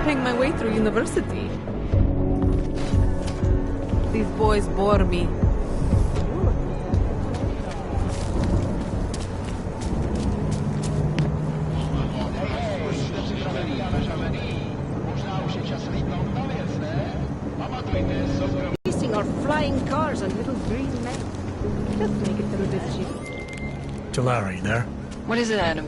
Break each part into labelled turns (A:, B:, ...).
A: paying my way through university. These boys bore me.
B: Racing or flying cars and little green men. Just make it through this shit.
C: Talara, you there?
D: What is it, Adam?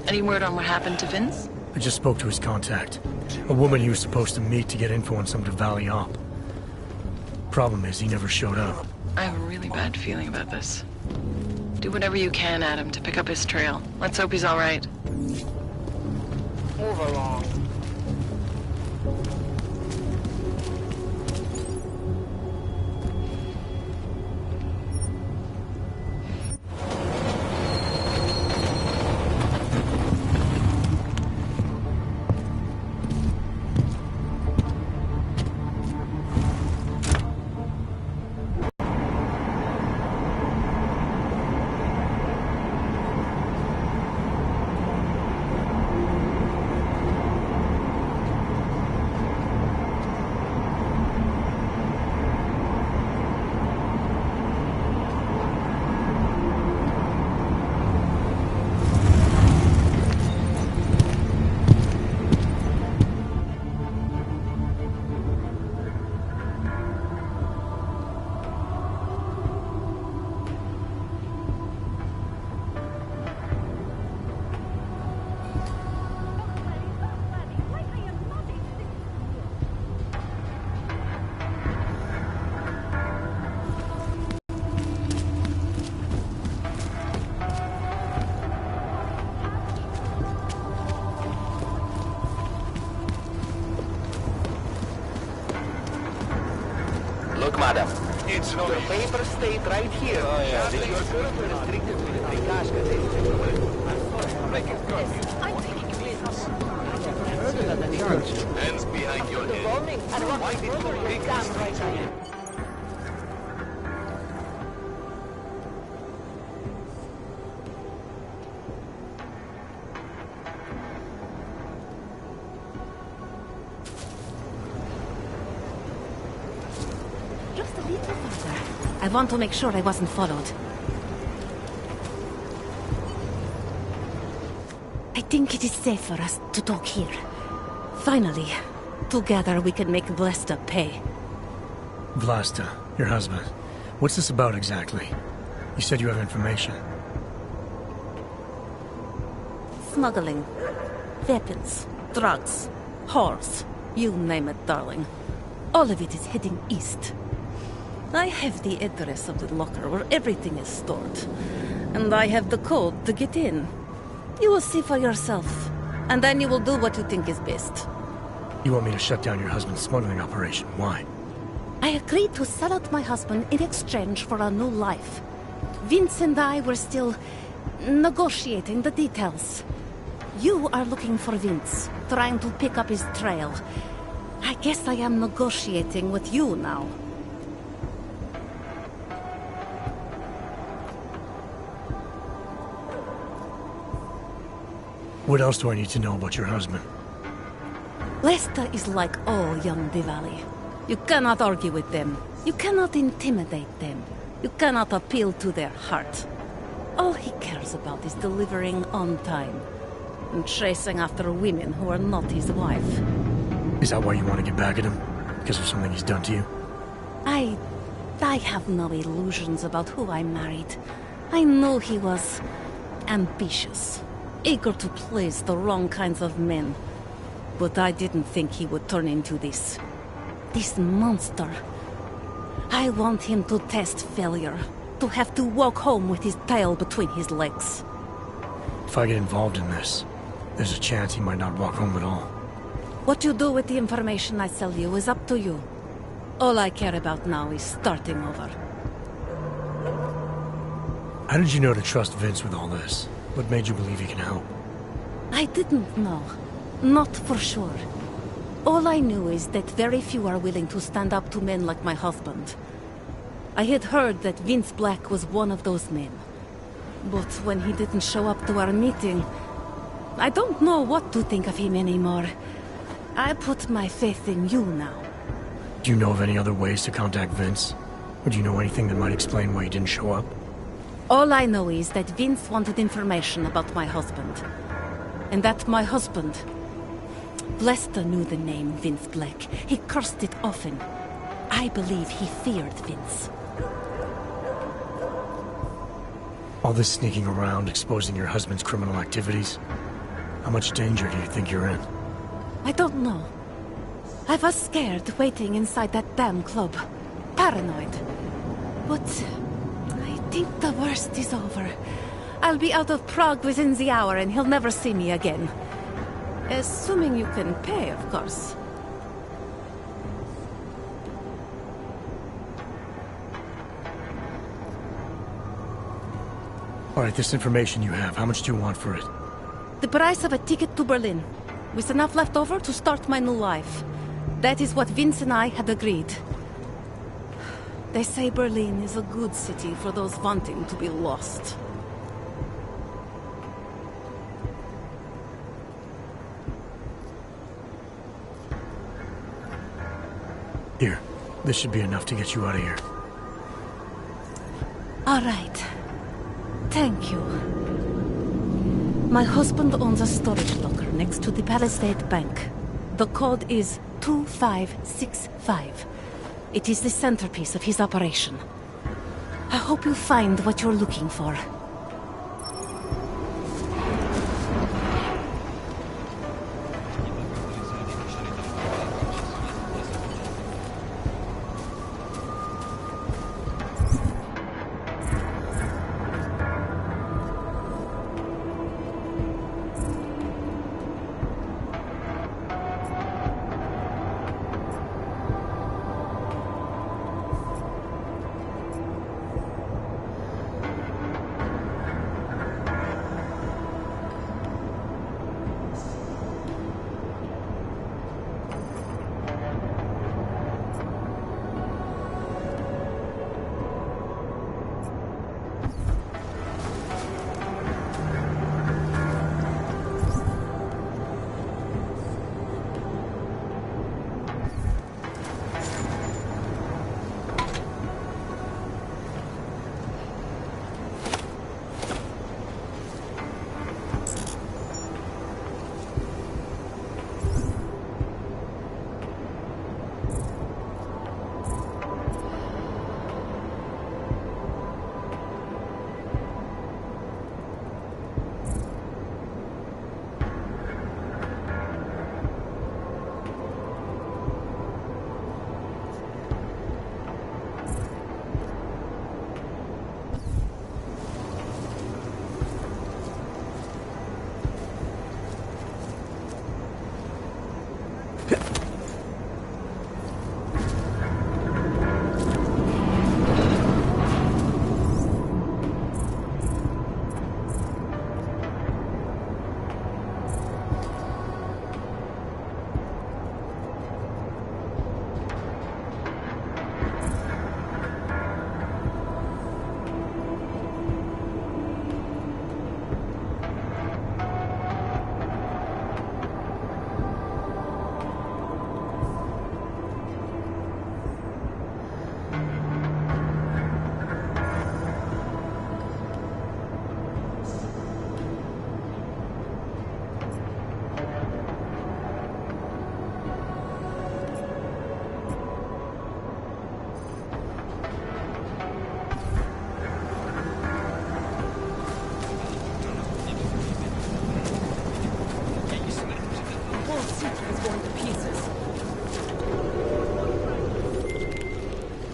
D: Any word on what happened to Vince?
C: I just spoke to his contact. A woman he was supposed to meet to get info on some Valley op. Problem is, he never showed up.
D: I have a really bad feeling about this. Do whatever you can, Adam, to pick up his trail. Let's hope he's all right.
B: Move along.
E: Look, madam.
F: It's
E: The paper state right here.
F: Oh, yeah.
E: That your girlfriend is treated with a cash.
B: I'm taking cleaners.
F: Hands behind your head.
B: And what further is damn right I am.
G: Just a little further. I want to make sure I wasn't followed. I think it is safe for us to talk here. Finally, together we can make Vlasta pay.
C: Vlasta, your husband. What's this about exactly? You said you have information.
G: Smuggling. Weapons. Drugs. Whores. You name it, darling. All of it is heading east. I have the address of the locker where everything is stored. And I have the code to get in. You will see for yourself. And then you will do what you think is best.
C: You want me to shut down your husband's smuggling operation? Why?
G: I agreed to sell out my husband in exchange for a new life. Vince and I were still negotiating the details. You are looking for Vince, trying to pick up his trail. I guess I am negotiating with you now.
C: What else do I need to know about your husband?
G: Lesta is like all young Diwali. You cannot argue with them. You cannot intimidate them. You cannot appeal to their heart. All he cares about is delivering on time. And chasing after women who are not his wife.
C: Is that why you want to get back at him? Because of something he's done to you?
G: I have no illusions about who I married. I know he was ambitious, eager to please the wrong kinds of men. But I didn't think he would turn into this monster. I want him to test failure, to have to walk home with his tail between his legs.
C: If I get involved in this, there's a chance he might not walk home at all.
G: What you do with the information I sell you is up to you. All I care about now is starting over.
C: How did you know to trust Vince with all this? What made you believe he can help?
G: I didn't know. Not for sure. All I knew is that very few are willing to stand up to men like my husband. I had heard that Vince Black was one of those men. But when he didn't show up to our meeting, I don't know what to think of him anymore. I put my faith in you now.
C: Do you know of any other ways to contact Vince? Or do you know anything that might explain why he didn't show up?
G: All I know is that Vince wanted information about my husband. And that my husband... Lester knew the name Vince Black. He cursed it often. I believe he feared Vince.
C: All this sneaking around, exposing your husband's criminal activities. How much danger do you think you're in?
G: I don't know. I was scared waiting inside that damn club. Paranoid. But I think the worst is over. I'll be out of Prague within the hour and he'll never see me again. Assuming you can pay, of course.
C: All right, this information you have, how much do you want for it?
G: The price of a ticket to Berlin, with enough left over to start my new life. That is what Vince and I had agreed. They say Berlin is a good city for those wanting to be lost.
C: Here, this should be enough to get you out of here.
G: All right. Thank you. My husband owns a storage locker next to the Palisade Bank. The code is 2565. It is the centerpiece of his operation. I hope you find what you're looking for.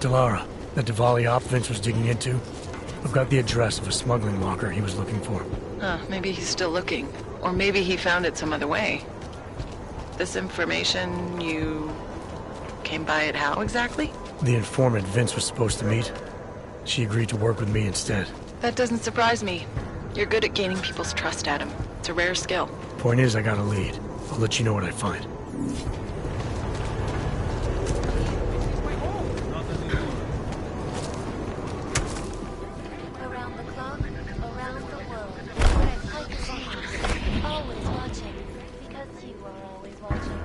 C: Delara, that Diwali op Vince was digging into? I've got the address of a smuggling locker he was looking for.
D: Maybe he's still looking. Or maybe he found it some other way. This information, you came by it how exactly?
C: The informant Vince was supposed to meet. She agreed to work with me instead.
D: That doesn't surprise me. You're good at gaining people's trust, Adam. It's a rare skill.
C: Point is, I got a lead. I'll let you know what I find.
H: Around the clock, around the world. Red Pike is on. Always watching, because you are always watching.